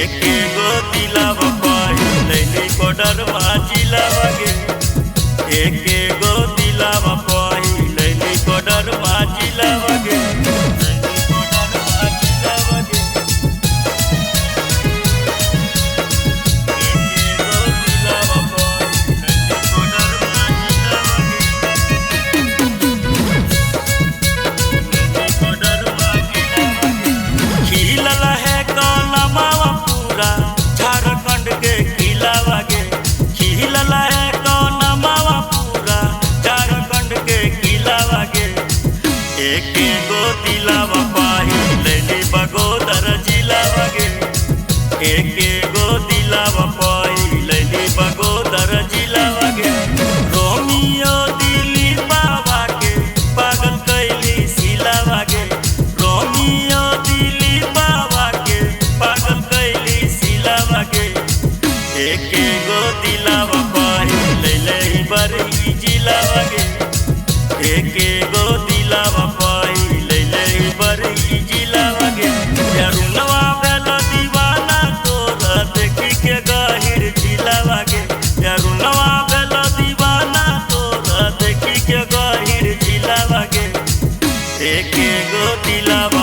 एके गो दिलावा पहिलैली बॉर्डर जिलावा गे एके गो दिलावा पहिलैली बॉर्डर जिलावा गे झारखंड के किलावा गे खिलला है कौन मावा पूरा झारखंड के किलावा गे एके गो दिलावा पहिलैली बगोदर जिलावा गे एके गो दिलावा पहिलैली बगोदर जिलावा गे रोमियो दिली बाबा के पागल कैली सिलावा गे रोमियो दिली बाबा के पागल कैली सिलावा गे एके गो दिलावा पहिलैली बरही जिलावा गे एके गो दिलावा पहिलैली बरही जिलावा गे यारुनवा भेल दीवाना तोरा देखी के गहिर जिलावा गे यारुनवा भेल दीवाना तोरा देखी के गहिर जिलावा गे एके गो दिलावा